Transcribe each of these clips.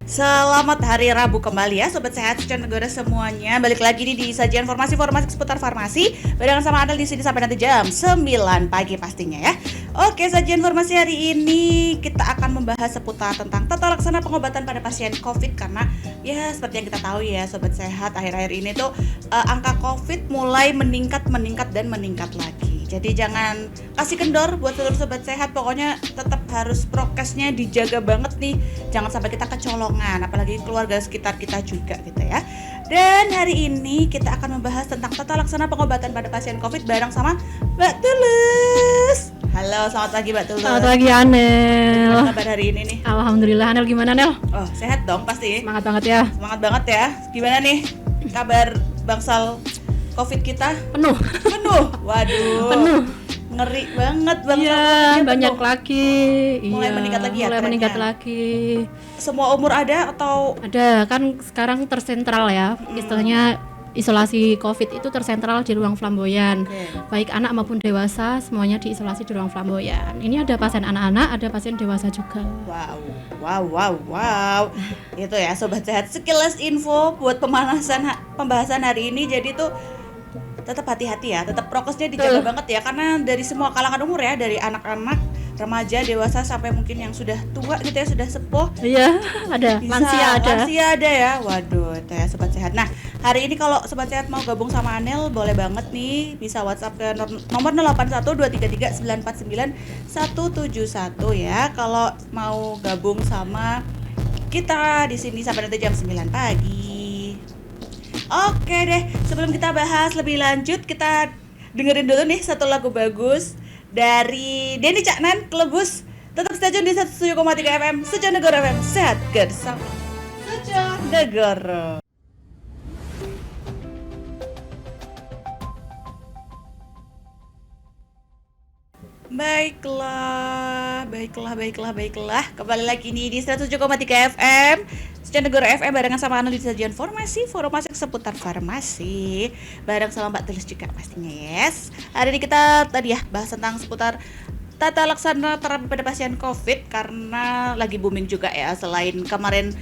Selamat hari Rabu kembali ya Sobat Sehat Secanegara semuanya. Balik lagi nih di sajian informasi seputar farmasi barengan sama Adel di sini sampai nanti jam 9 pagi pastinya ya. Oke, sajian informasi hari ini kita akan membahas seputar tentang tata laksana pengobatan pada pasien COVID. Karena ya seperti yang kita tahu ya Sobat Sehat, akhir-akhir ini tuh angka COVID mulai meningkat lagi. Jadi jangan kasih kendor buat seluruh Sobat Sehat. Pokoknya tetap harus prokesnya dijaga banget nih. Jangan sampai kita kecolongan, apalagi keluarga sekitar kita juga gitu ya. Dan hari ini kita akan membahas tentang tata laksana pengobatan pada pasien COVID bareng sama Mbak Tulus. Halo, selamat pagi Mbak Tulus. Selamat pagi Anel. Apa kabar hari ini nih? Alhamdulillah. Anel gimana Anel? Oh, sehat dong pasti. Semangat banget ya. Semangat banget ya. Gimana nih kabar bangsal COVID kita? Penuh. Waduh. Penuh. Ngeri banget bangsal. Iya, banyak penuh. lagi. Mulai meningkat lagi ya Mulai trennya? meningkat lagi. Semua umur ada atau Ada kan sekarang tersentral ya. Istilahnya isolasi COVID itu tersentral di ruang flamboyan. Baik anak maupun dewasa semuanya diisolasi di ruang flamboyan. Ini ada pasien anak-anak, ada pasien dewasa juga. Wow. Itu ya Sobat Sehat, sekilas info buat pembahasan hari ini. Jadi tuh tetap hati-hati ya, tetap prokesnya dijaga banget ya, karena dari semua kalangan umur ya, dari anak-anak, remaja, dewasa sampai mungkin yang sudah tua gitu ya, sudah sepuh. Iya, ada. Lansia ada ya. Waduh, itu ya Sobat Sehat. Nah, hari ini kalau Sobat Sehat mau gabung sama Anel, boleh banget nih, bisa WhatsApp ke nomor 081233991171 ya. Kalau mau gabung sama kita di sini sampai nanti jam 9 pagi. Oke deh, sebelum kita bahas lebih lanjut, kita dengerin dulu nih satu lagu bagus dari Denny Caknan, Klebus. Tetap stay tune di 107,3 FM Secanegara FM, sehat bersama Secanegara. Baiklah. Kembali lagi nih di 107,3 FM Secanegara FM barengan sama Anu di sajian informasi seputar farmasi bareng sama Mbak Tulus juga pastinya, yes. Hari ini kita tadi ya bahas tentang seputar tata laksana terapi pada pasien COVID, karena lagi booming juga ya, selain kemarin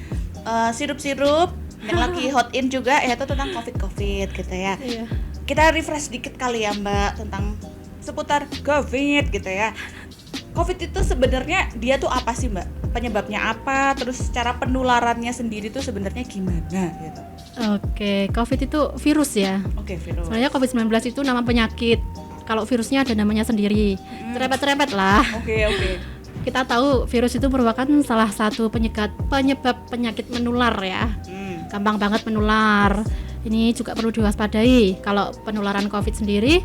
sirup-sirup yang lagi hot in juga ya, itu tentang COVID gitu ya. Iya. Kita refresh dikit kali ya Mbak tentang seputar COVID gitu ya. COVID itu sebenarnya dia tuh apa sih Mbak? Penyebabnya apa? Terus cara penularannya sendiri tuh sebenarnya gimana gitu? Oke, COVID itu virus ya. Oke, virus. Sebenarnya COVID-19 itu nama penyakit. Kalau virusnya ada namanya sendiri. Cerepet-cerepet lah. Oke. Kita tahu virus itu merupakan salah satu penyebab penyakit menular ya. Gampang banget menular. Ini juga perlu diwaspadai. Kalau penularan COVID sendiri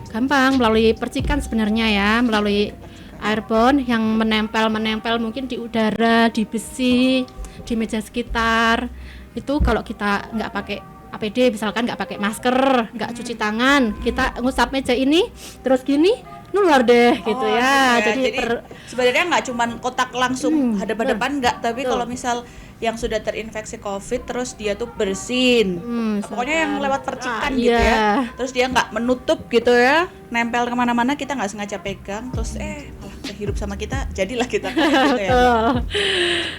gampang melalui percikan sebenarnya ya, melalui airborne yang menempel mungkin di udara, di besi, di meja sekitar. Itu kalau kita nggak pakai APD, misalkan nggak pakai masker, nggak cuci tangan, kita ngusap meja ini terus gini, nular deh gitu ya. Jadi sebenarnya nggak cuman kotak langsung hadap-hadapan nggak, tapi kalau misal yang sudah terinfeksi COVID terus dia tuh bersin, pokoknya yang lewat percikan gitu ya, terus dia nggak menutup gitu ya, nempel kemana-mana, kita nggak sengaja pegang, terus malah kehirup sama kita, jadilah kita gitu ya.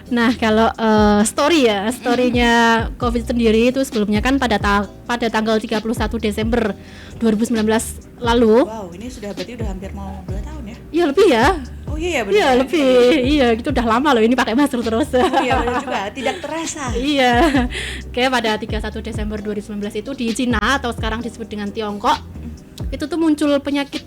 Nah kalau storynya COVID sendiri itu sebelumnya kan pada tanggal 31 Desember 2019 lalu. Wow, ini berarti udah hampir mau 2 tahun ya? Iya lebih ya. Oh iya benar. Iya lebih. Iya, itu udah lama loh ini pakai masker terus. Oh iya benar juga, tidak terasa. Iya. Oke, pada 31 Desember 2019 itu di Cina atau sekarang disebut dengan Tiongkok, itu tuh muncul penyakit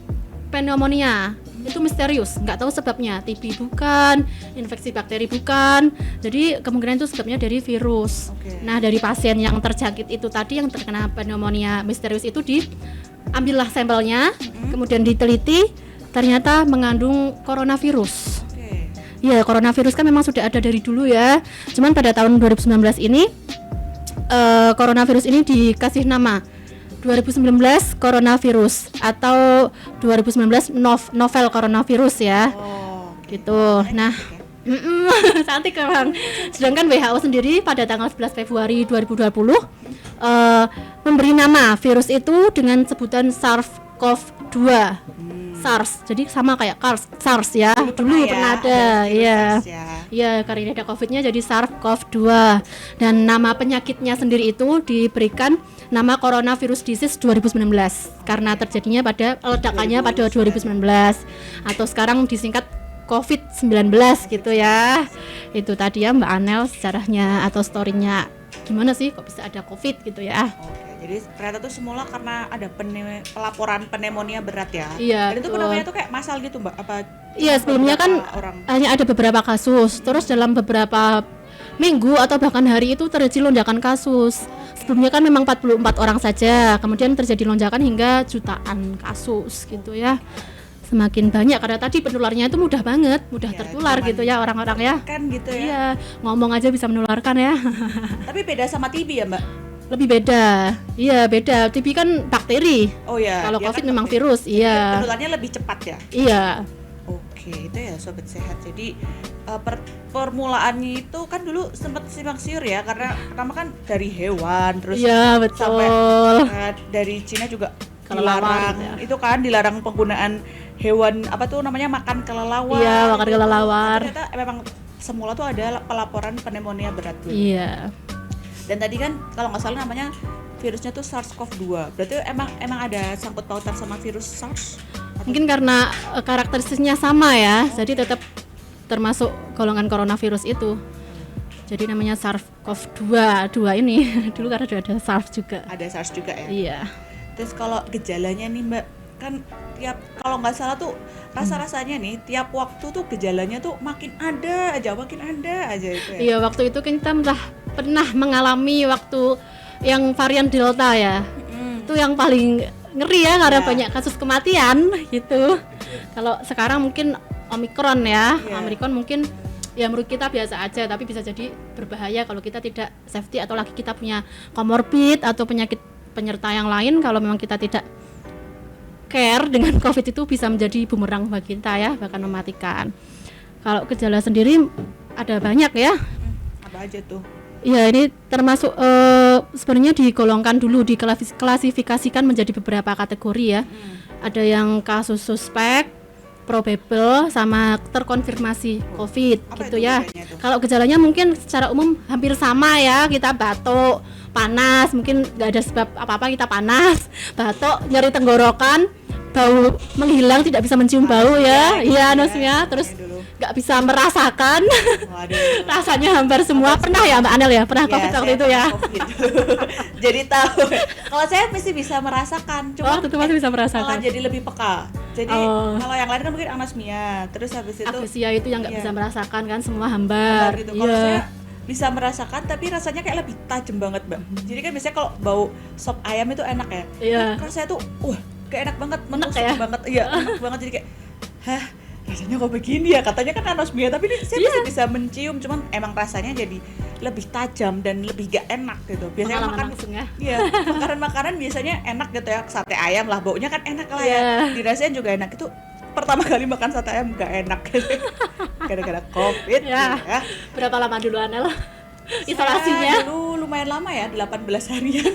pneumonia. Itu misterius, nggak tahu sebabnya. TB bukan, infeksi bakteri bukan. Jadi kemungkinan itu sebabnya dari virus. Nah, dari pasien yang terjangkit itu tadi yang terkena pneumonia misterius itu diambillah sampelnya, kemudian diteliti, ternyata mengandung coronavirus. Ya, coronavirus kan memang sudah ada dari dulu ya. Cuman pada tahun 2019 ini coronavirus ini dikasih nama 2019 coronavirus atau 2019 novel coronavirus ya. Gitu. Nah, cantik memang. Sedangkan WHO sendiri pada tanggal 11 Februari 2020 memberi nama virus itu dengan sebutan SARS-CoV-2. SARS, jadi sama kayak SARS ya. Dulu pernah ada, iya. Iya, karena ada COVID-nya jadi SARS-CoV-2. Dan nama penyakitnya sendiri itu diberikan nama coronavirus disease 2019 karena terjadinya pada ledakannya pada 2019 atau sekarang disingkat COVID-19 gitu ya. Itu tadi ya Mbak Anel sejarahnya atau story-nya. Gimana sih kok bisa ada COVID gitu ya? Oke, jadi ternyata tuh semula karena ada pelaporan pneumonia berat ya. Iya. Dan itu pneumonia tuh kayak masal gitu Mbak? Apa? Iya, sebelumnya kan hanya ada beberapa kasus. Terus dalam beberapa minggu atau bahkan hari itu terjadi lonjakan kasus. Sebelumnya kan memang 44 orang saja, kemudian terjadi lonjakan hingga jutaan kasus gitu ya. Semakin banyak karena tadi penularnya itu mudah banget, mudah tertular gitu ya orang-orang ya. Kan gitu ya. Iya, ngomong aja bisa menularkan ya. Tapi beda sama TB ya Mbak? Lebih beda. Iya, beda. TB kan bakteri. Oh ya. Kalau COVID kan memang virus, iya. Penularnya lebih cepat ya? Iya. Oke, itu ya sobat sehat. Jadi permulaannya itu kan dulu sempat simpang siur ya karena pertama kan dari hewan terus iya, betul. Sampai dari Cina juga kelelawar dilarang. ya. Itu kan dilarang penggunaan hewan apa tuh namanya makan kelelawar. Iya, makan kelelawar. Ternyata memang semula tuh ada pelaporan pneumonia berat dulu. Iya. Dan tadi kan kalau nggak salah namanya virusnya tuh SARS-CoV-2. Berarti emang ada sangkut pautan sama virus SARS? Mungkin karena karakteristiknya sama ya, jadi tetap termasuk golongan coronavirus itu. Jadi namanya SARS-CoV-2 ini dulu karena ada SARS juga. Ada SARS juga ya? Iya. Terus kalau gejalanya nih Mbak, kan tiap kalau nggak salah tuh rasa-rasanya nih tiap waktu tuh gejalanya tuh makin ada aja itu ya. Iya, waktu itu kita pernah mengalami waktu yang varian Delta ya. Itu yang paling ngeri ya karena banyak kasus kematian gitu. Kalau sekarang mungkin Omikron ya. Omikron mungkin ya menurut kita biasa aja, tapi bisa jadi berbahaya kalau kita tidak safety atau lagi kita punya komorbid atau penyakit penyerta yang lain. Kalau memang kita tidak care dengan COVID itu bisa menjadi bumerang bagi kita ya, bahkan mematikan. Kalau gejala sendiri ada banyak ya. Apa aja tuh? Iya, ini termasuk sebenarnya digolongkan dulu, diklasifikasikan menjadi beberapa kategori ya. Ada yang kasus suspek, probable, sama terkonfirmasi COVID gitu ya. Kalau gejalanya mungkin secara umum hampir sama ya, kita batuk, panas, mungkin nggak ada sebab apa-apa kita panas, batuk, nyeri tenggorokan, bau menghilang, tidak bisa mencium bau ya, iya anosmia, terus nggak bisa merasakan. Rasanya hambar semua. Pernah ya Mbak Anel ya? Pernah COVID waktu itu ya? Jadi tahu. Kalau saya masih bisa merasakan, cuma waktu itu masih bisa merasakan. malah jadi lebih peka. Jadi kalau yang lain kan mungkin anosmia, terus habis itu afasia itu yang nggak bisa merasakan kan, semua hambar. Gitu. Kalau saya bisa merasakan tapi rasanya kayak lebih tajam banget Mbak. Jadi kan biasanya kalau bau sop ayam itu enak ya. Iya. Kalau saya tuh kayak enak banget, menusuk ya? banget. Iya, enak banget, jadi kayak rasanya kok begini ya, katanya kan anosmia, tapi ini saya masih bisa mencium, cuman emang rasanya jadi lebih tajam dan lebih gak enak gitu. Biasanya makan langsung ya. Iya, makanan biasanya enak gitu ya, sate ayam lah, baunya kan enak lah ya. Dirasain juga enak. Itu pertama kali makan sate ayam gak enak gara-gara COVID ya. Berapa lama dulu Anel isolasinya? Dulu lumayan lama ya, 18 harian.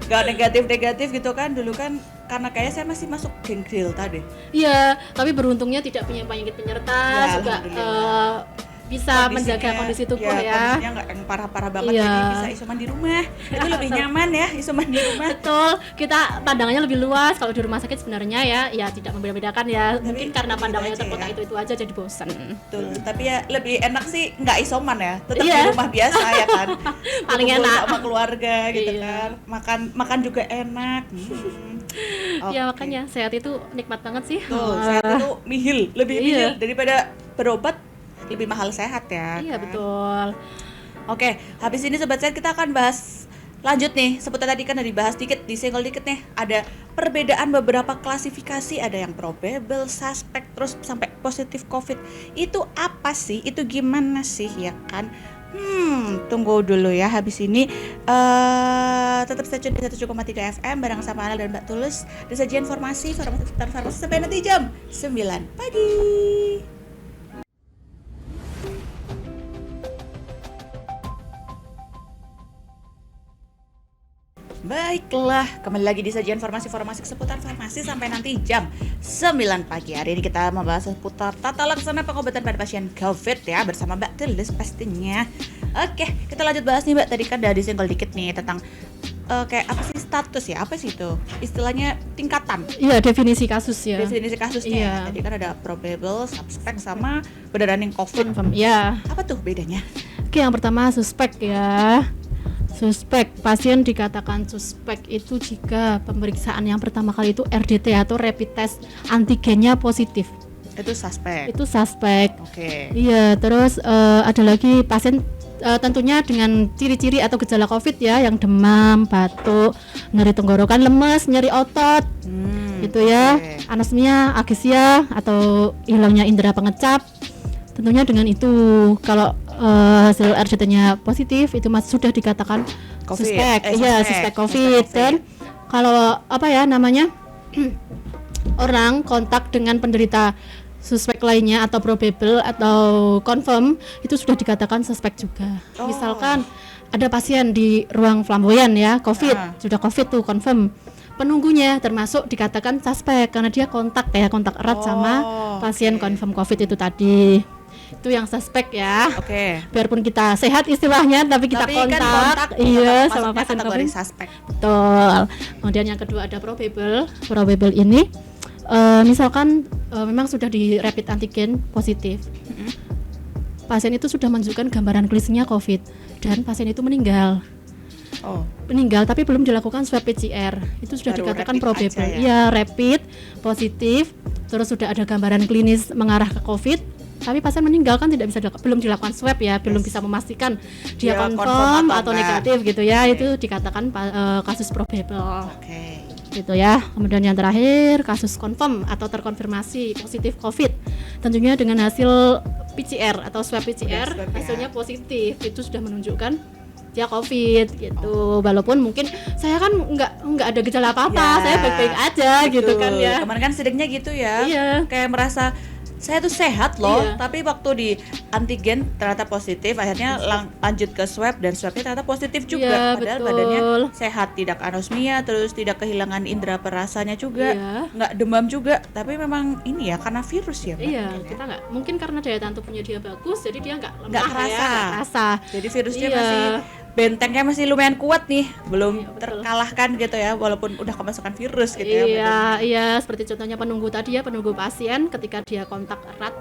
Gak negatif gitu kan, dulu kan karena kayak saya masih masuk geng Delta deh. Iya, tapi beruntungnya tidak punya penyakit penyerta, juga bisa menjaga kondisi tubuh ya. Kondisinya nggak yang parah-parah banget, jadi bisa isoman di rumah. Itu lebih nyaman ya, isoman di rumah. Betul, kita pandangannya lebih luas. Kalau di rumah sakit sebenarnya ya tidak membeda-bedakan ya. Tapi mungkin karena pandangannya terkotak itu aja jadi bosan. Betul, tapi ya lebih enak sih nggak isoman ya, tetap di rumah biasa ya kan. Paling enak sama keluarga gitu kan. Makan juga enak. Ya makanya sehat itu nikmat banget sih. Tuh, sehat itu lebih nihil daripada berobat. Lebih mahal sehat ya. Iya kan? Betul. Oke, habis ini sobat sehat kita akan bahas lanjut nih. Seputar tadi kan udah dibahas dikit, disenggol dikit nih. Ada perbedaan beberapa klasifikasi, ada yang probable, suspek, terus sampai positif COVID. Itu apa sih? Itu gimana sih ya kan? Tunggu dulu ya. Habis ini tetap stay tune di 1,3 FM bareng sama Anel dan Mbak Tulus. Dan sajian informasi seputar farmasi sampai nanti jam 9 pagi. Baiklah, kembali lagi di sajian informasi seputar farmasi sampai nanti jam 9 pagi. Hari ini kita membahas seputar tata laksana pengobatan pada pasien COVID ya, bersama Mbak Tulis pastinya. Oke, kita lanjut bahas nih Mbak. Tadi kan udah disenggol dikit nih tentang kayak apa sih status ya? Apa sih itu? Istilahnya tingkatan. Iya, definisi kasus ya. Definisi kasusnya. Iya. Tadi kan ada probable, suspek sama beneran yang COVID. Confirm. Ya. Apa tuh bedanya? Oke, yang pertama suspek ya. Suspek, pasien dikatakan suspek itu jika pemeriksaan yang pertama kali itu RDT atau rapid test antigennya positif. Itu suspek. Itu suspek. Oke. Iya, terus ada lagi pasien tentunya dengan ciri-ciri atau gejala COVID ya, yang demam, batuk, nyeri tenggorokan, lemes, nyeri otot, gitu ya, anosmia, agisia atau hilangnya indera pengecap. Tentunya dengan itu, kalau hasil RCT-nya positif, itu masih sudah dikatakan COVID. suspek, suspek COVID. Suspek COVID. Dan kalau apa ya namanya orang kontak dengan penderita suspek lainnya atau probable atau confirm itu sudah dikatakan suspek juga. Oh. Misalkan ada pasien di ruang flamboyan ya, COVID, sudah COVID tuh confirm. Penunggunya termasuk dikatakan suspek karena dia kontak erat sama pasien confirm COVID itu tadi. Itu yang suspek ya. Oke. Biarpun kita sehat istilahnya, tapi kita kontak, iya, sama pasien kategori COVID. suspek. Betul. Kemudian yang kedua ada probable. Probable ini misalkan memang sudah di rapid antigen positif. Pasien itu sudah menunjukkan gambaran klinisnya COVID dan pasien itu meninggal. Meninggal tapi belum dilakukan swab PCR. Itu sudah Baru dikatakan rapid probable. aja ya? Iya, rapid positif. Terus sudah ada gambaran klinis mengarah ke COVID. Tapi pasien meninggal kan belum dilakukan swab ya, belum bisa memastikan dia confirm atau negatif gitu ya. Itu dikatakan kasus probable. Oke. Gitu ya. Kemudian yang terakhir kasus confirm atau terkonfirmasi positif COVID, tentunya dengan hasil PCR atau swab PCR Swab ya. hasilnya positif, itu sudah menunjukkan dia COVID gitu. Walaupun mungkin saya kan nggak ada gejala apa-apa, Ya, saya baik-baik aja gitu kan ya. Kemarin kan sediknya gitu ya. Iya. Kayak merasa saya tuh sehat loh, Iya. tapi waktu di antigen ternyata positif, akhirnya lanjut ke swab dan swabnya ternyata positif juga. Iya, Padahal betul. badannya sehat, tidak anosmia, terus tidak kehilangan indera perasanya juga, Iya. nggak demam juga. Tapi memang ini ya karena virus ya, Mbak. Iya, Mungkin ya. kita nggak mungkin karena daya tahan tubuhnya dia bagus, jadi dia nggak lemah Nggak ya, kerasa. nggak kerasa. Jadi virusnya Iya. masih bentengnya masih lumayan kuat nih, belum Iya, betul. terkalahkan gitu ya, walaupun udah kemasukan virus gitu ya. Iya, iya, seperti contohnya penunggu tadi ya, penunggu pasien ketika dia kontak erat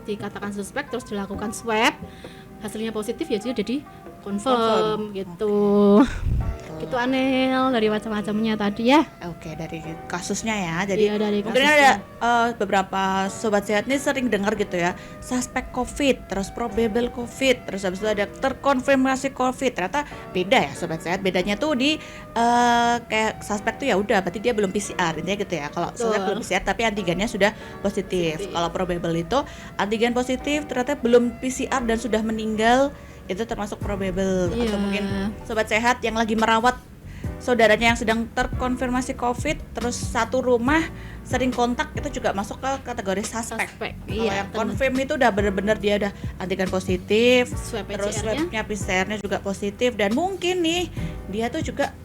dikatakan suspek terus dilakukan swab, hasilnya positif ya dia jadi confirm gitu. Gitu Anel dari macam-macamnya tadi ya. Oke, dari kasusnya ya. Jadi Iya, dari mungkin kasusnya. ada beberapa sobat sehat nih sering dengar gitu ya, suspek COVID, terus probable COVID, terus habis itu ada terkonfirmasi COVID. Ternyata beda ya sobat sehat. Bedanya tuh di kayak suspek tuh ya udah, berarti dia belum PCR intinya gitu ya. Kalau suspek belum PCR tapi antigennya sudah positif. Kalau probable itu antigen positif ternyata belum PCR dan sudah meninggal, itu termasuk probable. Iya. Atau mungkin sobat sehat yang lagi merawat saudaranya yang sedang terkonfirmasi COVID, terus satu rumah sering kontak, itu juga masuk ke kategori suspek. Suspek, Kalau iya, yang confirm itu udah benar-benar dia udah antigen positif, Swab terus PCR-nya. swabnya PCR-nya juga positif, dan mungkin nih dia tuh juga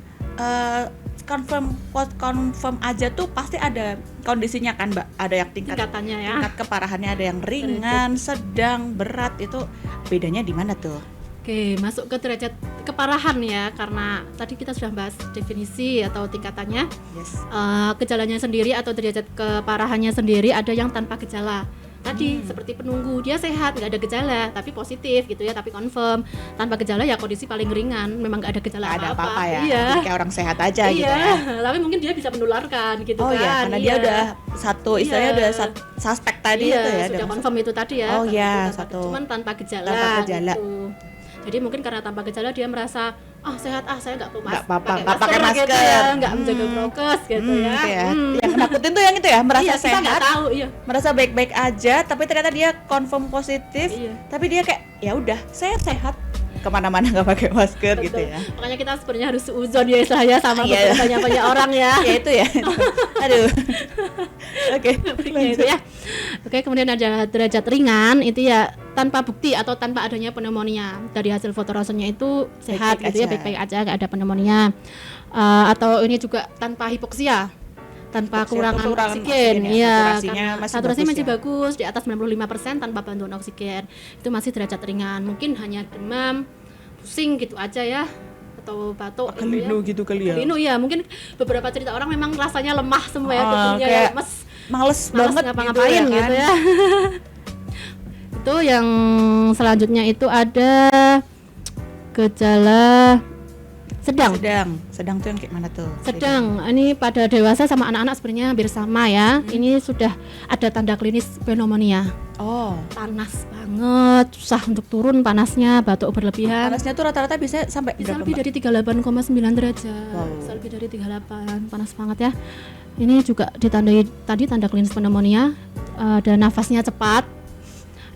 confirm aja tuh pasti ada kondisinya kan Mbak, ada yang Tingkatannya ya. tingkat keparahannya, ada yang ringan, sedang, berat, itu bedanya di mana tuh? Oke, masuk ke derajat keparahan ya, karena tadi kita sudah bahas definisi atau tingkatannya. Yes. Gejalanya sendiri atau derajat keparahannya sendiri ada yang tanpa gejala. Tadi seperti penunggu, dia sehat, nggak ada gejala, tapi positif gitu ya, tapi confirm. Tanpa gejala ya kondisi paling ringan, memang nggak ada gejala Nggak ada apa-apa. apa-apa ya, Iya. jadi kayak orang sehat aja gitu Iya, ya. tapi mungkin dia bisa menularkan gitu Oh kan. ya, karena dia udah satu, istilahnya Iya. udah suspek tadi Iya, itu ya. sudah udah confirm itu tadi ya. Oh Confirm iya, itu satu. cuman tanpa gejala. Tanpa gejala. Gitu. Jadi mungkin karena tanpa gejala dia merasa sehat, saya nggak perlu Nggak apa-apa, nggak pakai gitu masker. ya, nggak menjaga prokes gitu ya. Yang nakutin tuh yang itu ya, merasa Iya, kita nggak sehat, tahu, iya. merasa baik-baik aja, tapi ternyata dia confirm positif, Iya. tapi dia kayak ya udah saya sehat, kemana-mana nggak pakai masker gitu Betul. ya. Makanya kita sebenarnya harus seuzon ya istilahnya sama Iya. banyak orang ya. Ya itu ya. Aduh. Oke. Itu ya. Oke, kemudian ada derajat ringan itu ya tanpa bukti atau tanpa adanya pneumonia. Dari hasil foto ronsennya itu sehat Baik-baik gitu ya, aja. baik-baik aja, nggak ada pneumonia. Atau ini juga tanpa hipoksia, tanpa Hipoksia atau kekurangan kekurangan oksigen, oksigen ya, iya, saturasinya karena masih saturasinya bagus masih ya? bagus di atas 95% tanpa bantuan oksigen. Itu masih derajat ringan, mungkin hanya demam, pusing gitu aja ya, atau batuk gitu ya. Kelinu gitu kali ya. Kelinu ya, mungkin beberapa cerita orang memang rasanya lemah semua ya, Ah, tubuhnya kayak ya, lemes, Males malas banget ngapa-ngapain gitu gitu ya. ya. Itu yang selanjutnya itu ada gejala sedang. Sedang tuh yang kayak mana tuh? Sedang, ini pada dewasa sama anak-anak sebenarnya hampir sama ya. Ini sudah ada tanda klinis pneumonia. Oh, Panas banget, susah untuk turun panasnya, batuk berlebihan. panasnya tuh rata-rata bisa sampai Bisa berapa, lebih Mbak? dari 38,9 derajat. Wow. Bisa lebih dari 38, panas banget ya. Ini juga ditandai tadi tanda klinis pneumonia, ada nafasnya cepat.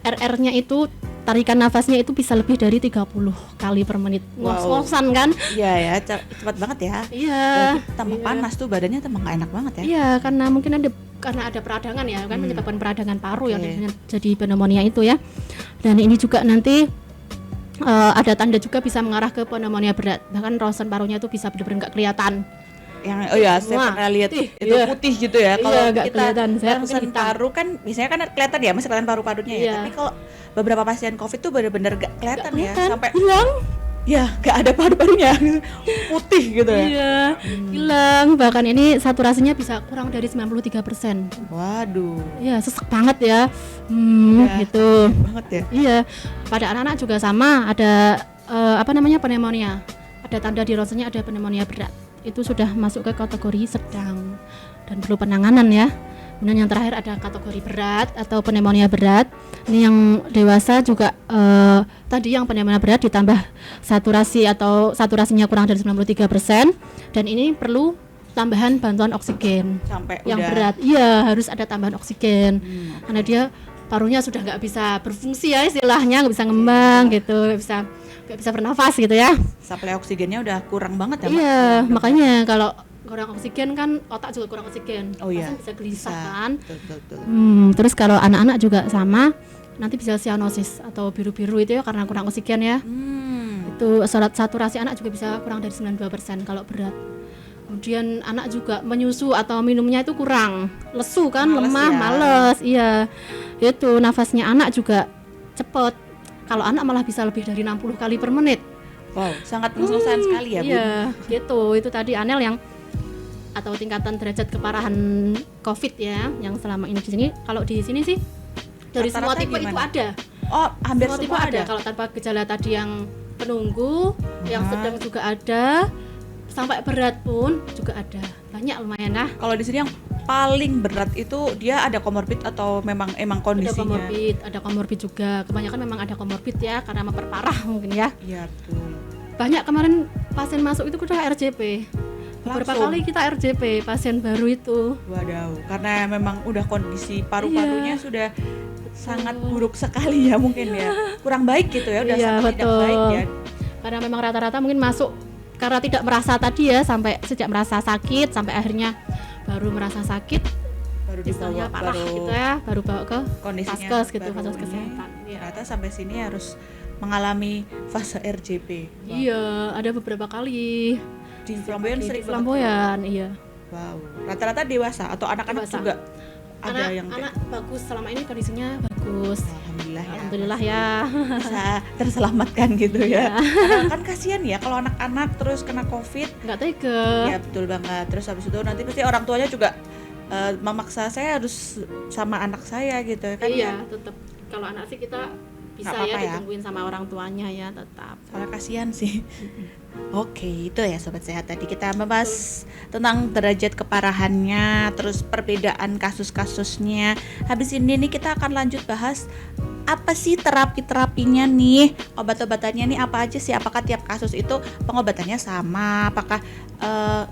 RR-nya itu tarikan nafasnya itu bisa lebih dari 30 kali per menit. Wow. Ngos-ngosan kan? Iya ya, cepat banget ya. Iya. Berarti tambah Iya. panas tuh badannya tambah nggak enak banget ya. Iya, karena mungkin ada peradangan ya, kan menyebabkan peradangan paru yang Oke. jadi pneumonia itu ya. Dan ini juga nanti ada tanda juga bisa mengarah ke pneumonia berat. Bahkan ronsen parunya itu bisa benar-benar nggak kelihatan. Yang oh ya, saya Semua pernah lihat putih, itu iya. putih gitu ya. Iya, Kalau nggak kita kelihatan. Saya mungkin ronsen hitam. paru kan biasanya kan kelihatan ya, masih kelihatan paru-parunya ya. Iya. Tapi kalau beberapa pasien COVID tuh benar-benar gak kelihatan ya, sampai hilang. ya gak ada paru-parunya, putih gitu ya. Iya, hilang. Bahkan ini saturasinya bisa kurang dari 93%. Waduh, Iya, sesek banget ya. Ya. Gitu. banget ya. Iya, pada anak-anak juga sama, ada pneumonia. Ada tanda di ronsennya ada pneumonia berat. Itu sudah masuk ke kategori sedang dan perlu penanganan ya. Kemudian yang terakhir ada kategori berat atau pneumonia berat. Ini yang dewasa juga tadi yang pneumonia berat ditambah saturasinya kurang dari 93% dan ini perlu tambahan bantuan oksigen. Sampai Yang udah berat, iya harus ada tambahan oksigen karena dia parunya sudah nggak bisa berfungsi ya istilahnya, nggak bisa ngembang gitu, nggak bisa bernafas gitu ya. suplai oksigennya udah kurang banget ya, Mbak? Iya, makanya kalau kurang oksigen kan otak juga kurang oksigen. Oh iya. Pasien bisa gelisah Bisa. kan. Betul. Terus kalau anak-anak juga sama, nanti bisa cyanosis atau biru-biru itu ya karena kurang oksigen ya. Itu saturasi anak juga bisa kurang dari 92% kalau berat. Kemudian anak juga menyusu atau minumnya itu kurang, lesu kan, Males lemah, ya. males, iya. Itu nafasnya anak juga cepet. Kalau anak malah bisa lebih dari 60 kali per menit. Wow, sangat ngos-ngosan sekali ya, Bu. Iya, gitu. Itu tadi Anel yang atau tingkatan derajat keparahan COVID ya, yang selama ini di sini. Kalau di sini sih dari semua Rata-rata tipe itu gimana? ada. Oh, hampir Semua tipe semua ada. ada. Kalau tanpa gejala tadi yang penunggu, yang sedang juga ada, sampai berat pun juga ada. Banyak lumayan lah. Kalau di sini yang paling berat itu dia ada komorbid atau emang Ada kondisinya? komorbid juga. Kebanyakan memang ada komorbid ya karena memperparah mungkin ya. Iya, betul. Banyak kemarin pasien masuk itu udah RJP. Beberapa Langsung? kali kita RJP pasien baru itu. Wadaw, karena memang udah kondisi paru-parunya Iya. sudah sangat buruk sekali ya mungkin ya. Kurang baik gitu ya, udah Iya, sangat tidak betul. baik ya. Karena memang rata-rata mungkin masuk karena tidak merasa tadi ya, sampai sejak merasa sakit sampai akhirnya baru merasa sakit, Baru istilahnya dibawa, parah baru gitu ya, baru bawa ke kondisinya vaskes gitu, baru fasilitas ini. kesehatan. Iya. Ternyata sampai sini harus mengalami fase RJP. Wow. Iya, ada beberapa kali. Di Flamboyan Di sering banget. Flamboyan, iya. Wow. Rata-rata dewasa atau anak-anak Dewasa. juga ada yang Anak bagus selama ini kondisinya bagus. Alhamdulillah ya. Alhamdulillah ya. Bisa terselamatkan gitu ya. Iya. Karena kan kasihan ya kalau anak-anak terus kena COVID. Nggak tega. Ya betul banget. Terus habis itu nanti pasti orang tuanya juga memaksa saya harus sama anak saya gitu kan. Iya, tetap. Kalau anak sih kita bisa Nggak apa-apa ya ya. ditungguin sama orang tuanya ya tetap. Soalnya kasihan sih. Oke, itu ya Sobat Sehat. Tadi kita membahas tentang derajat keparahannya, terus perbedaan kasus-kasusnya. Habis ini nih kita akan lanjut bahas apa sih terapi-terapinya nih, obat-obatannya nih apa aja sih, apakah tiap kasus itu pengobatannya sama, apakah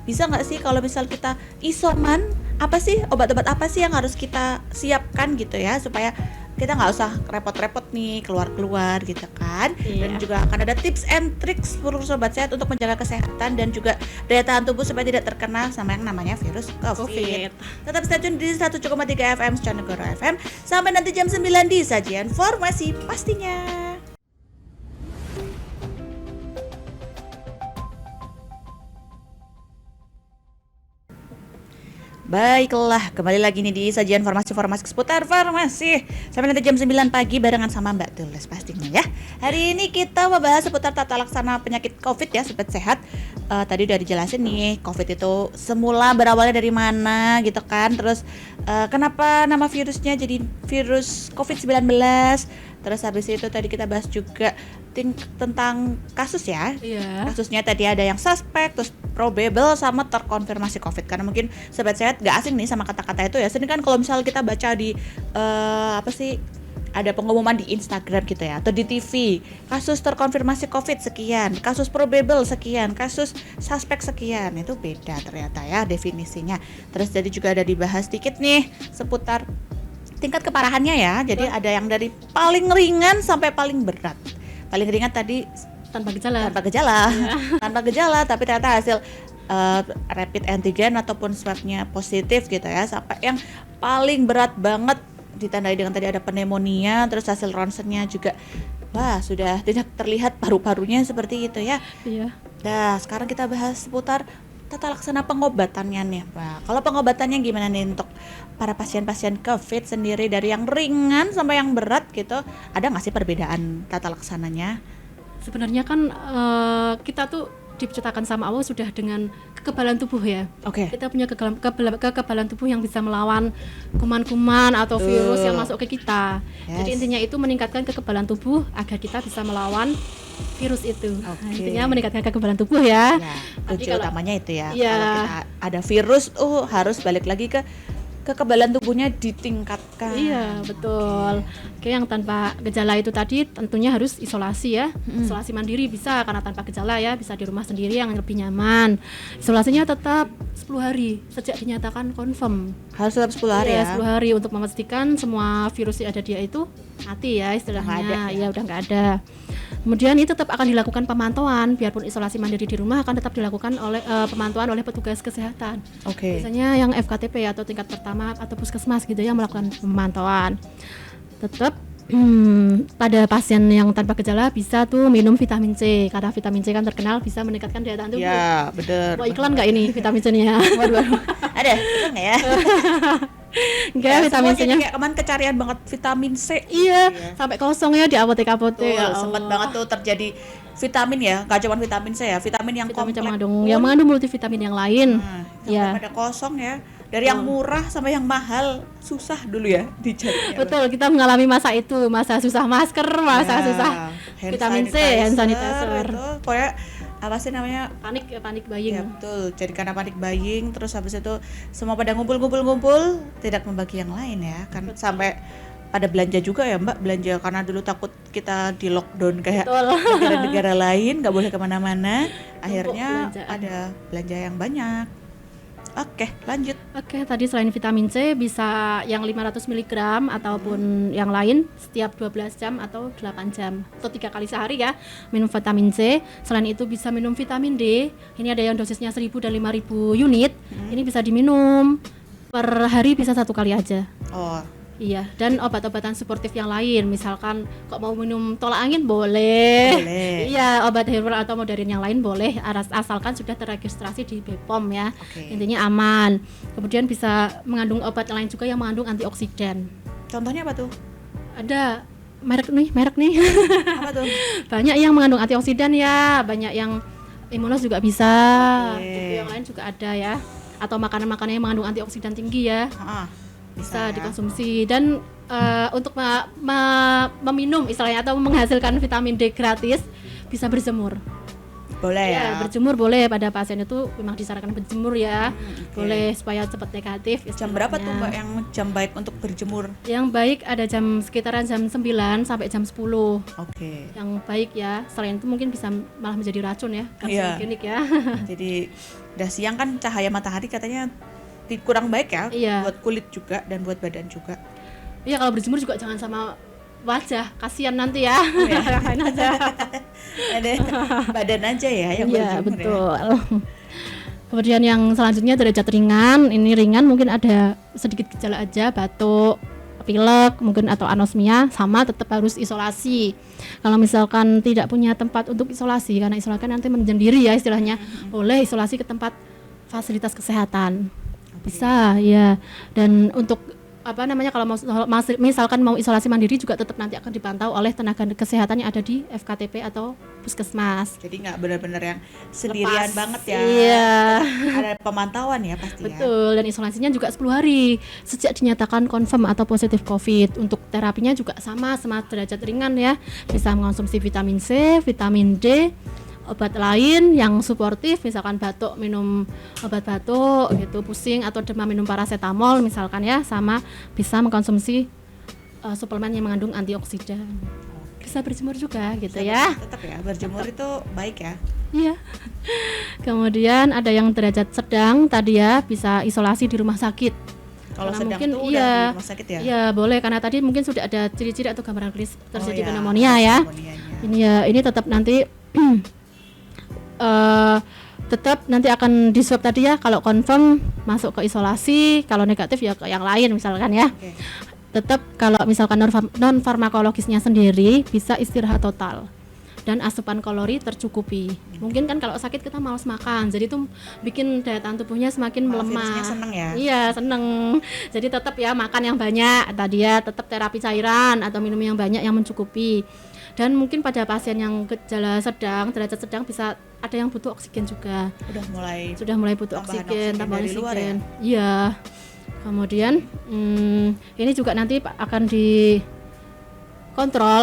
bisa nggak sih kalau misal kita isoman, apa sih obat-obat apa sih yang harus kita siapkan gitu ya supaya kita nggak usah repot-repot nih keluar-keluar gitu kan. Dan juga akan ada tips and tricks seluruh sobat sehat untuk menjaga kesehatan dan juga daya tahan tubuh supaya tidak terkena sama yang namanya virus COVID. Tetap stay tune di 1,3 FM Canegoro FM. Sampai nanti jam 9 di sajian informasi pastinya. Baiklah, kembali lagi nih di sajian informasi seputar farmasi. Sampai nanti jam 9 pagi barengan sama Mbak Tules pastinya ya. Hari ini kita membahas seputar tata laksana penyakit COVID ya, sobat sehat. Tadi udah dijelasin nih, COVID itu semula berawalnya dari mana gitu kan. Terus kenapa nama virusnya jadi virus COVID-19. Terus habis itu tadi kita bahas juga tentang kasus ya. Kasusnya tadi ada yang suspek, terus probable sama terkonfirmasi COVID. Karena mungkin sobat sehat gak asing nih sama kata-kata itu ya. Sini kan kalau misalnya kita baca di ada pengumuman di Instagram gitu ya, atau di TV, kasus terkonfirmasi COVID sekian, kasus probable sekian, kasus suspek sekian, itu beda ternyata ya definisinya. Terus jadi juga ada dibahas dikit nih seputar tingkat keparahannya ya. Jadi ada yang dari paling ringan sampai paling berat. Paling ringan tadi tanpa gejala. Tanpa gejala, tapi ternyata hasil rapid antigen ataupun swabnya positif gitu ya. Sampai yang paling berat banget ditandai dengan tadi ada pneumonia, terus hasil ronsennya juga wah sudah tidak terlihat paru-parunya seperti itu ya. Nah sekarang kita bahas seputar tata laksana pengobatannya nih Pak. Kalau pengobatannya gimana nih untuk para pasien-pasien COVID sendiri dari yang ringan sampai yang berat gitu, ada nggak sih perbedaan tata laksananya? Sebenarnya kan kita tuh diciptakan sama Allah sudah dengan kekebalan tubuh ya. Kita punya kekebalan tubuh yang bisa melawan kuman-kuman atau virus yang masuk ke kita. Jadi intinya itu meningkatkan kekebalan tubuh agar kita bisa melawan virus itu. Intinya meningkatkan kekebalan tubuh ya. Kunci utamanya itu ya. Kalau kita ada virus harus balik lagi ke kekebalan tubuhnya ditingkatkan. Iya, betul. Oke, yang tanpa gejala itu tadi tentunya harus isolasi ya. Isolasi mandiri bisa karena tanpa gejala ya, bisa di rumah sendiri yang lebih nyaman. Isolasinya tetap 10 hari sejak dinyatakan confirm. Harus tetap 10 hari ya. 10 hari untuk memastikan semua virus yang ada dia itu mati ya istilahnya. Udah nggak ada. Kemudian ini tetap akan dilakukan pemantauan, biarpun isolasi mandiri di rumah akan tetap dilakukan oleh pemantauan oleh petugas kesehatan. Biasanya yang FKTP atau tingkat pertama atau puskesmas gitu ya melakukan pemantauan. Tetap pada pasien yang tanpa gejala bisa tuh minum vitamin C karena vitamin C kan terkenal bisa meningkatkan daya tahan tubuh. Ya, benar. Mau iklan nggak ini vitamin C-nya? Waduh. Ada iklan nggak ya? Enggak, vitamin C-nya kayak kemarin kecarian banget vitamin C. Iya, sampai kosong ya di apotek-apotek. Sempat banget tuh terjadi vitamin ya, nggak cuma vitamin C ya, vitamin yang kompleks yang mengandung multivitamin yang lain. Pada kosong ya. Dari yang murah sampai yang mahal susah dulu ya dicari. Betul, kita mengalami masa itu, masa susah masker, masa susah vitamin C, hand sanitizer. Pokoknya apa sih namanya? Panik buying. Ya betul. Jadi karena panik buying, terus habis itu semua pada ngumpul, tidak membagi yang lain ya. Kan sampai pada belanja juga ya Mbak, belanja karena dulu takut kita di lockdown kayak negara-negara lain, nggak boleh kemana-mana. Akhirnya ada belanja yang banyak. Oke, lanjut. Tadi selain vitamin C bisa yang 500 mg ataupun yang lain setiap 12 jam atau 8 jam atau 3 kali sehari ya minum vitamin C. Selain itu bisa minum vitamin D. Ini ada yang dosisnya 1000 dan 5000 unit. Ini bisa diminum per hari bisa 1 kali aja. Iya, dan obat-obatan suportif yang lain, misalkan kok mau minum tolak angin boleh. Iya, obat herbal atau modern yang lain boleh, asalkan sudah terregistrasi di BPOM ya. Intinya aman. Kemudian bisa mengandung obat lain juga yang mengandung antioksidan. Contohnya apa tuh? Ada merek nih. Apa tuh? Banyak yang mengandung antioksidan ya, banyak yang imunos juga bisa. Yang lain juga ada ya. Atau makanan-makanan yang mengandung antioksidan tinggi ya. Bisa dikonsumsi dan untuk meminum istilahnya atau menghasilkan vitamin D gratis bisa berjemur. Boleh ya? Berjemur boleh, pada pasien itu memang disarankan berjemur ya. Boleh supaya cepat negatif. Jam berapa tuh Mbak yang jam baik untuk berjemur? Yang baik ada sekitaran jam 9 sampai jam 10. Yang baik ya. Selain itu mungkin bisa malah menjadi racun ya, karsinogenik ya. Jadi udah siang kan cahaya matahari katanya kurang baik ya, buat kulit juga dan buat badan juga. Iya, kalau berjemur juga jangan sama wajah, kasihan nanti ya. Oh, ya. Yang lain aja. Ada badan aja ya yang Iya, berjemur ya. betul. Kemudian yang selanjutnya derajat ringan. Ini ringan mungkin ada sedikit gejala aja, batuk, pilek mungkin atau anosmia, sama tetap harus isolasi. Kalau misalkan tidak punya tempat untuk isolasi, karena isolasi nanti menyendiri ya istilahnya, boleh isolasi ke tempat fasilitas kesehatan. Bisa ya. Dan untuk kalau misalkan mau isolasi mandiri juga tetap nanti akan dipantau oleh tenaga kesehatan yang ada di FKTP atau puskesmas. Jadi nggak benar-benar yang sendirian Lepas. banget ya. Iya. Ada pemantauan ya pasti ya. Betul, dan isolasinya juga 10 hari sejak dinyatakan confirm atau positif COVID. Untuk terapinya juga sama derajat ringan ya. Bisa mengonsumsi vitamin C, vitamin D, obat lain yang suportif, misalkan batuk minum obat batuk gitu, pusing atau demam minum paracetamol misalkan ya, sama bisa mengkonsumsi suplemen yang mengandung antioksidan. Bisa berjemur juga gitu ya. Tetap ya, berjemur itu baik ya. Iya. Kemudian ada yang derajat sedang tadi ya, bisa isolasi di rumah sakit. Kalau Karena sedang mungkin tuh udah di rumah sakit ya. Iya, boleh, karena tadi mungkin sudah ada ciri-ciri atau gambaran klinis terjadi ya, pneumonia ya. pneumonia-nya. Ini tetap nanti tetap nanti akan di swab tadi ya, kalau confirm masuk ke isolasi, kalau negatif ya ke yang lain misalkan ya. Oke. Tetap kalau misalkan non farmakologisnya sendiri bisa istirahat total dan asupan kalori tercukupi. Mungkin kan kalau sakit kita malas makan, jadi itu bikin daya tahan tubuhnya semakin melemah. Virusnya seneng ya. Iya, seneng. Jadi tetap ya makan yang banyak tadi ya, tetap terapi cairan atau minum yang banyak yang mencukupi. Dan mungkin pada pasien yang gejala sedang, derajat sedang bisa ada yang butuh oksigen juga. Sudah mulai butuh tambahan oksigen. Iya. Kemudian ini juga nanti akan dikontrol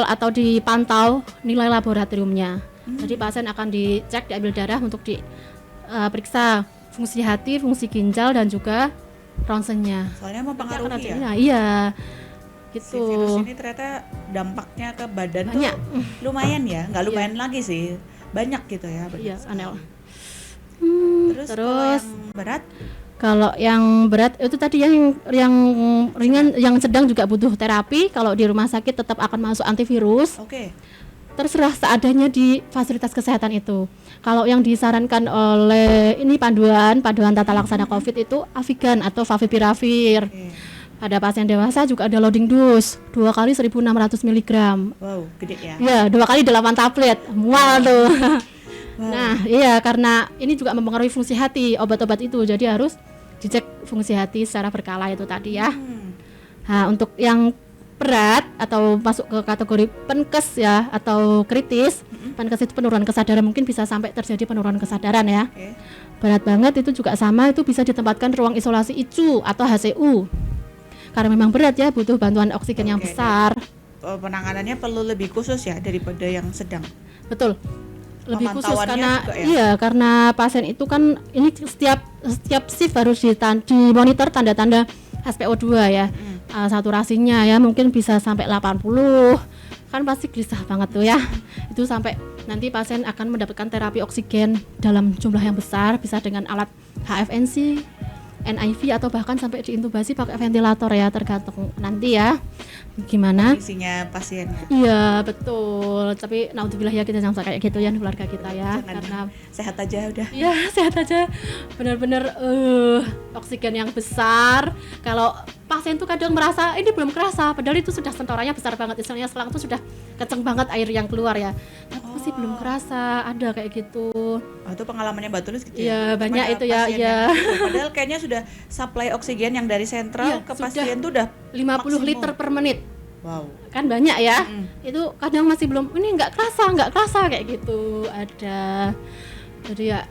atau dipantau nilai laboratoriumnya. Jadi pasien akan dicek, diambil darah untuk diperiksa fungsi hati, fungsi ginjal dan juga ronsennya. Soalnya mempengaruhi ya. Iya. Gitu. Si virus ini ternyata dampaknya ke badan banyak. Tuh lumayan ya, nggak lumayan lagi sih, banyak gitu ya. Iya, aneh lah. Terus kalau yang berat itu tadi yang ringan, yang sedang juga butuh terapi. Kalau di rumah sakit tetap akan masuk antivirus. Oke. Terserah seadanya di fasilitas kesehatan itu. Kalau yang disarankan oleh ini panduan tata laksana COVID itu Avigan atau Favipiravir. Pada pasien dewasa juga ada loading dose 2 kali 1.600 mg. Wow, gede ya. Ya, 2 kali 8 tablet. Mual tuh. Wow. Nah, iya, karena ini juga mempengaruhi fungsi hati obat-obat itu. Jadi harus dicek fungsi hati secara berkala itu tadi ya. Nah, untuk yang berat atau masuk ke kategori penkes ya atau kritis, penkes itu penurunan kesadaran, mungkin bisa sampai terjadi penurunan kesadaran ya. Berat banget itu juga sama, itu bisa ditempatkan ruang isolasi ICU atau HCU. Karena memang berat ya, butuh bantuan oksigen yang besar. Penanganannya perlu lebih khusus ya daripada yang sedang. Betul. Lebih khusus karena ya? Iya, karena pasien itu kan ini setiap shift harus dimonitor tanda-tanda SpO2 ya. Saturasinya ya mungkin bisa sampai 80. Kan pasti gelisah banget tuh ya. Itu sampai nanti pasien akan mendapatkan terapi oksigen dalam jumlah yang besar, bisa dengan alat HFNC, NIV atau bahkan sampai diintubasi pakai ventilator ya, tergantung nanti ya gimana kondisinya pasiennya. Iya betul, tapi naudzubillah ya, kita jangan kayak gitu ya di keluarga kita ya. Jangan, karena sehat aja udah. Iya sehat aja, benar-benar oksigen yang besar. Kalau pasien tuh kadang merasa ini belum kerasa, padahal itu sudah sentorannya besar banget, istilahnya selang itu sudah kenceng banget air yang keluar ya, tapi masih belum kerasa, ada kayak gitu. Itu pengalamannya Mbak Tulus gitu ya? Iya banyak itu ya. Iya. Padahal kayaknya sudah supply oksigen yang dari sentral ke pasien tuh udah 50 maksimum liter per menit. Wow. Kan banyak ya. Itu kadang masih belum, ini nggak kerasa kayak gitu ada. Jadi ya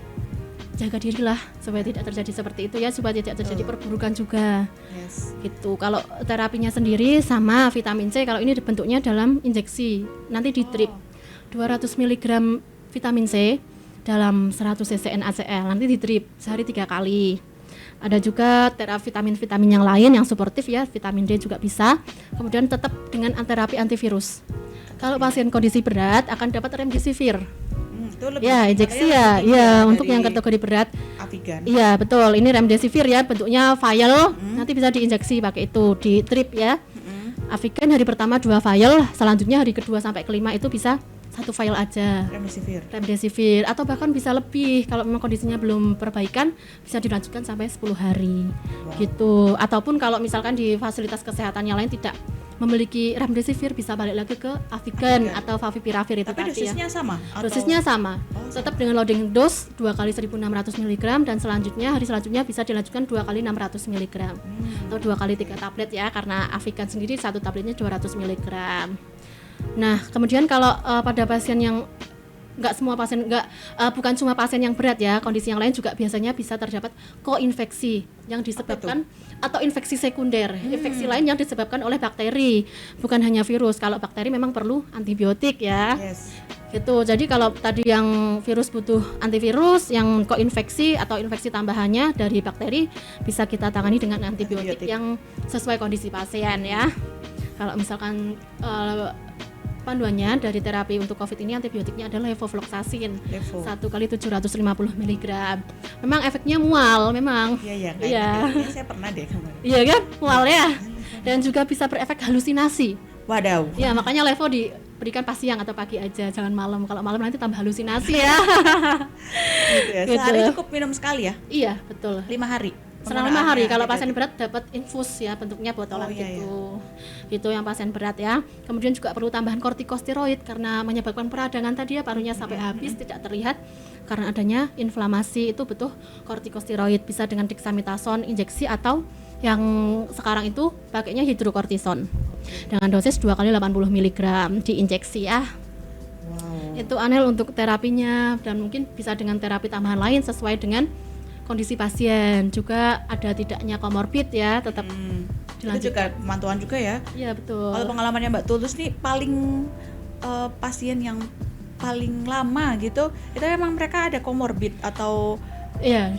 jaga diri lah supaya tidak terjadi seperti itu ya, supaya tidak terjadi perburukan juga. Gitu. Kalau terapinya sendiri sama vitamin C, kalau ini bentuknya dalam injeksi, nanti di drip 200 mg vitamin C dalam 100 cc NaCl, nanti di drip sehari 3 kali. Ada juga terapi vitamin-vitamin yang lain yang suportif ya, vitamin D juga bisa. Kemudian tetap dengan terapi antivirus. Kalau pasien kondisi berat akan dapat remdesivir. Ya, injeksi ya, iya untuk yang kategori berat. Avigan. Iya, betul. Ini remdesivir ya, bentuknya vial. Nanti bisa diinjeksi pakai itu di drip ya. Afigan hari pertama 2 file, selanjutnya hari kedua sampai kelima itu bisa 1 file aja. Remdesivir atau bahkan bisa lebih kalau memang kondisinya belum perbaikan bisa dilanjutkan sampai 10 hari. Gitu. Ataupun kalau misalkan di fasilitas kesehatan yang lain tidak memiliki remdesivir bisa balik lagi ke Afigan atau Favipiravir itu. Tapi tadi dosisnya sama? Dosisnya sama. Tetap dengan loading dose 2 kali 1600 mg dan selanjutnya hari selanjutnya bisa dilanjutkan 2 kali 600 mg atau 2 kali 3 tablet ya, karena Afigan sendiri satu tabletnya 200 mg. Nah, kemudian kalau pada pasien yang bukan cuma pasien yang berat ya, kondisi yang lain juga biasanya bisa terdapat koinfeksi yang disebabkan atau infeksi sekunder, infeksi lain yang disebabkan oleh bakteri, bukan hanya virus. Kalau bakteri memang perlu antibiotik ya. Gitu. Jadi kalau tadi yang virus butuh antivirus, yang koinfeksi atau infeksi tambahannya dari bakteri bisa kita tangani dengan antibiotik yang sesuai kondisi pasien ya. Kalau misalkan panduannya dari terapi untuk COVID ini antibiotiknya adalah levofloxacin 1 kali 750 mg. Memang efeknya mual memang. Iya. Saya pernah deh kemarin. Iya kan, mual ya. Dan juga bisa berefek halusinasi. Wadaw. Ya, makanya levo diberikan pas siang atau pagi aja, jangan malam. Kalau malam nanti tambah halusinasi ya. Gitu ya. Sehari cukup minum sekali ya? Iya, betul. 5 hari. Selama 5 hari. Kalau pasien berat dapat infus ya, bentuknya botolan gitu. Itu yang pasien berat ya. Kemudian juga perlu tambahan kortikosteroid karena menyebabkan peradangan tadi ya, parunya sampai habis tidak terlihat karena adanya inflamasi. Itu butuh kortikosteroid, bisa dengan dexamethasone injeksi atau yang sekarang itu pakainya hidrokortison dengan dosis 2 kali 80 mg diinjeksi ya. Itu Anel untuk terapinya, dan mungkin bisa dengan terapi tambahan lain sesuai dengan kondisi pasien. Juga ada tidaknya komorbid ya, tetap dilanjutkan. Itu juga pemantauan juga ya. Iya betul. Kalau pengalamannya Mbak Tulus nih paling pasien yang paling lama gitu, itu memang mereka ada komorbid atau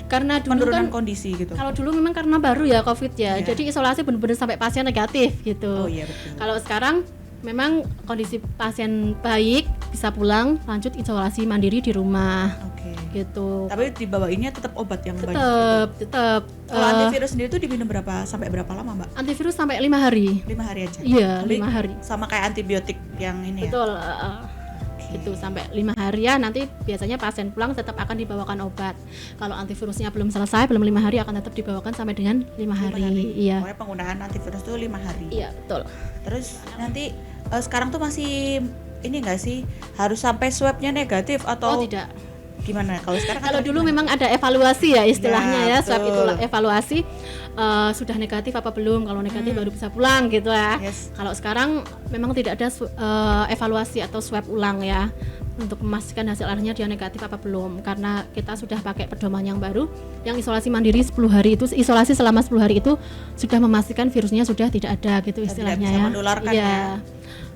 karena dulu penurunan kan kondisi gitu. Kalau dulu memang karena baru ya COVID ya, jadi isolasi benar-benar sampai pasien negatif gitu. Betul. Kalau sekarang memang kondisi pasien baik, bisa pulang lanjut isolasi mandiri di rumah. Gitu. Tapi dibawainnya tetap obat yang banyak. Tetap. Kalau antivirus sendiri itu diminum sampai berapa lama, Mbak? Antivirus sampai 5 hari. 5 hari aja. Iya, 5 hari. Sama kayak antibiotik yang ini betul, ya. Itu sampai 5 hari ya. Nanti biasanya pasien pulang tetap akan dibawakan obat. Kalau antivirusnya belum selesai, belum 5 hari akan tetap dibawakan sampai dengan 5 hari. Iya. Pokoknya penggunaan antivirus itu 5 hari. Iya, betul. Terus nanti sekarang tuh masih ini enggak sih harus sampai swabnya negatif atau tidak? Gimana kalau sekarang? Kalau dulu memang ada evaluasi ya istilahnya ya, swab itu evaluasi sudah negatif apa belum, kalau negatif baru bisa pulang gitu ya. Kalau sekarang memang tidak ada evaluasi atau swab ulang ya untuk memastikan hasil akhirnya dia negatif apa belum, karena kita sudah pakai pedoman yang baru yang isolasi mandiri 10 hari itu, isolasi selama 10 hari itu sudah memastikan virusnya sudah tidak ada gitu istilahnya ya. Menularkan ya.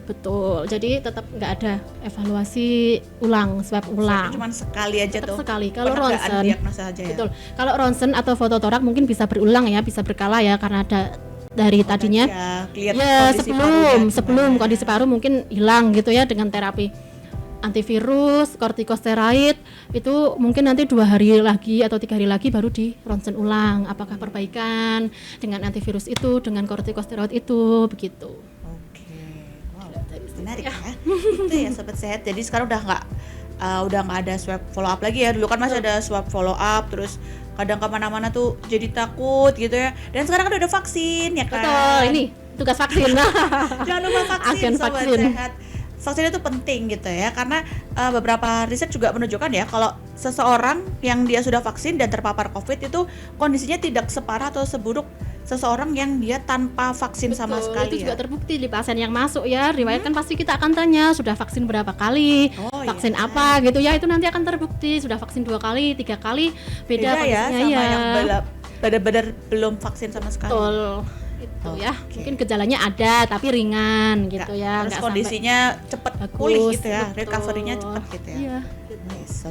Betul, jadi tetap nggak ada evaluasi ulang, swab ulang. Cuma sekali aja tetap tuh. Sekali. Kalau ronsen, diagnosa aja ya. Betul. Kalau ronsen atau fototorak mungkin bisa berulang ya, bisa berkala ya, karena ada dari tadinya. Ya, sebelum kondisi paru mungkin hilang gitu ya dengan terapi antivirus, kortikosteroid itu mungkin nanti 2 hari lagi atau 3 hari lagi baru di ronsen ulang. Apakah perbaikan dengan antivirus itu, dengan kortikosteroid itu, begitu. Menarik ya. Itu ya sobat sehat. Jadi sekarang udah nggak ada swab follow up lagi ya. Dulu kan masih ada swab follow up, terus kadang kemana-mana tuh jadi takut gitu ya. Dan sekarang kan udah vaksin ya kan. Betul, ini tugas vaksin. Jangan lupa vaksin sobat sehat. Vaksin itu penting gitu ya, karena beberapa riset juga menunjukkan ya kalau seseorang yang dia sudah vaksin dan terpapar COVID itu kondisinya tidak separah atau seburuk seseorang yang dia tanpa vaksin sama sekali. Itu juga terbukti di pasien yang masuk ya, riwayat kan pasti kita akan tanya sudah vaksin berapa kali, vaksin apa gitu ya, itu nanti akan terbukti sudah vaksin 2 kali, 3 kali, beda ya sama yang benar-benar belum vaksin sama sekali. Betul. Itu ya, mungkin gejalanya ada tapi ringan gitu ya. Terus kondisinya cepat pulih gitu ya, recovery-nya cepat gitu ya. Iya. Yes,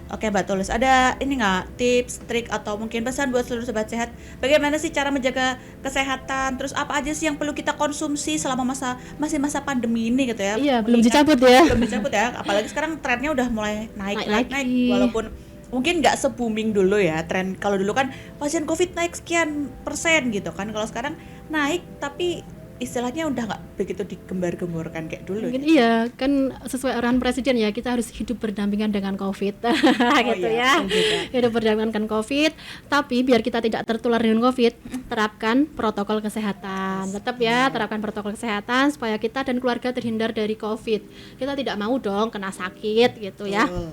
Oke Mbak Tulus, ada ini nggak tips, trik atau mungkin pesan buat seluruh sobat sehat? Bagaimana sih cara menjaga kesehatan? Terus apa aja sih yang perlu kita konsumsi selama masih masa pandemi ini gitu ya? Iya, belum dicabut ya. Belum dicabut ya, apalagi sekarang trennya udah mulai naik. Walaupun mungkin nggak se-booming dulu ya tren. Kalau dulu kan pasien COVID naik sekian persen gitu kan, kalau sekarang naik tapi istilahnya udah nggak begitu digembar-gemborkan kayak dulu. Mungkin iya, kan sesuai arahan presiden ya, kita harus hidup berdampingan dengan COVID. Gitu iya, ya. betul juga. Hidup berdampingan dengan COVID, tapi biar kita tidak tertular dengan COVID, terapkan protokol kesehatan. Tetap ya, terapkan protokol kesehatan supaya kita dan keluarga terhindar dari COVID. Kita tidak mau dong kena sakit gitu ya. Betul.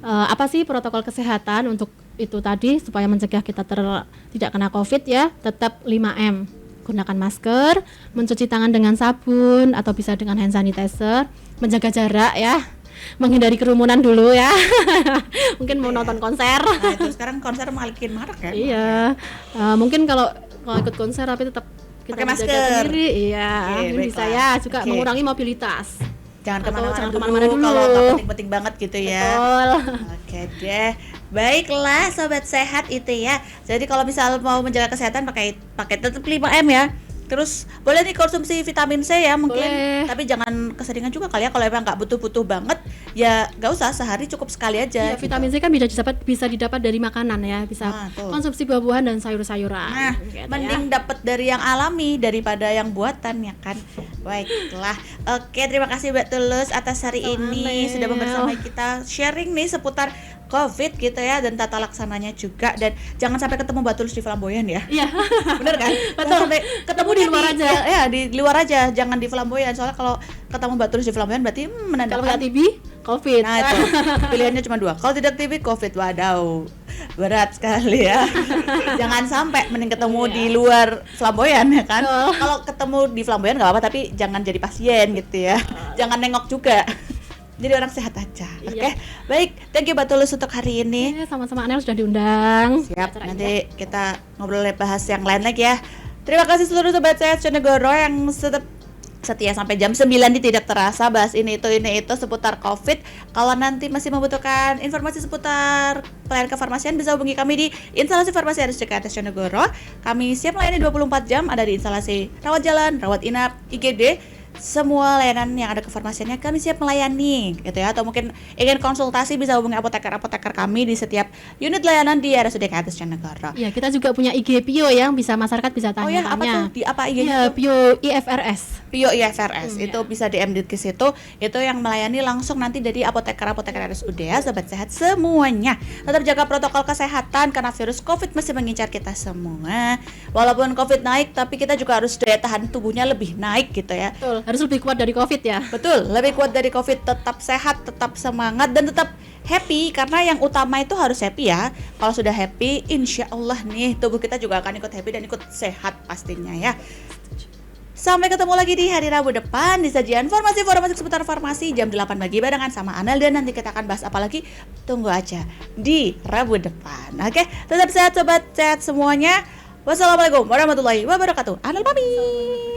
Apa sih protokol kesehatan untuk itu tadi supaya mencegah kita tidak kena COVID ya? Tetap 5M. Gunakan masker, mencuci tangan dengan sabun atau bisa dengan hand sanitizer, menjaga jarak ya, menghindari kerumunan dulu ya. Mungkin mau nonton konser. Nah, itu sekarang konser makin marak kan? Iya, mungkin kalau ikut konser tapi tetap kita Pakai menjaga masker. diri. Iya, Oke, mungkin bisa baiklah. ya juga Oke. mengurangi mobilitas. Jangan Atau kemana-mana jangan dulu, kemana-mana dulu. kalau nggak penting-penting banget gitu ya. Betul. Oke deh, baiklah sobat sehat itu ya. Jadi kalau misal mau menjaga kesehatan pakai tetap 5M ya. Terus boleh nih konsumsi vitamin C ya mungkin, Boleh. tapi jangan keseringan juga kali ya. Kalau emang nggak butuh-butuh banget ya nggak usah, sehari cukup sekali aja. Iya, vitamin C kan bisa didapat dari makanan ya, bisa tuh. konsumsi buah-buahan dan sayur-sayuran. Nah, Gitu mending ya. dapat dari yang alami daripada yang buatan ya kan. Baiklah. Oke, terima kasih Mbak Tulus atas hari ini Sama-sama. sudah bersama kita sharing nih seputar COVID gitu ya, dan tata laksananya juga. Dan jangan sampai ketemu Mbak Tulus di Flamboyan ya. Iya. Bener kan? Betul. Jangan sampai ketemu Di luar aja. Ya, di luar aja, jangan di Flamboyan. Soalnya kalau ketemu Mbak Tulus di Flamboyan berarti Kalau menandakan nggak TB, COVID. Nah itu pilihannya cuma 2. Kalau tidak TB, COVID, wadaw, berat sekali ya. Jangan sampai, mending ketemu di luar Flamboyan ya kan. Betul. Kalau ketemu di Flamboyan nggak apa-apa, tapi jangan jadi pasien gitu ya. Jangan nengok juga. Jadi orang sehat aja. Oke, Iya. baik. Thank you Mbak Tulus untuk hari ini. Sama-sama Anel sudah diundang. Siap, Acara ini. nanti kita ngobrol bahas yang lain lagi ya. Terima kasih seluruh sobat sehat Sionegoro yang setia sampai jam 9 ini tidak terasa bahas ini itu seputar COVID. Kalau nanti masih membutuhkan informasi seputar pelayanan kefarmasian, bisa hubungi kami di instalasi farmasi RSCK Sionegoro. Kami siap melayani 24 jam, ada di instalasi rawat jalan, rawat inap, IGD. Semua layanan yang ada kefarmasiannya kami siap melayani gitu ya. Atau mungkin ingin konsultasi bisa hubungi apoteker-apoteker kami di setiap unit layanan di RSUD Kates Sionegoro. Iya, kita juga punya IG Pio yang bisa masyarakat bisa Oh ya, apa tanya-tanya. tuh? Di apa IG? Iya, Pio IFRS. Pio IFRS itu ya. bisa DM di situ. Itu yang melayani langsung nanti dari apoteker-apoteker RSUD ya, sobat sehat semuanya. Tetap jaga protokol kesehatan karena virus COVID masih mengincar kita semua. Walaupun COVID naik, tapi kita juga harus daya tahan tubuhnya lebih naik gitu ya. Betul, harus lebih kuat dari COVID ya. Betul, lebih kuat dari COVID, tetap sehat, tetap semangat, dan tetap happy. Karena yang utama itu harus happy ya. Kalau sudah happy, insya Allah nih tubuh kita juga akan ikut happy dan ikut sehat pastinya ya. Sampai ketemu lagi di hari Rabu depan di sajian informasi seputar farmasi jam 8 pagi barengan sama Anel, dan nanti kita akan bahas apa lagi, tunggu aja di Rabu depan. Oke, tetap sehat sobat sehat semuanya. Wassalamualaikum warahmatullahi wabarakatuh. Anel pamit.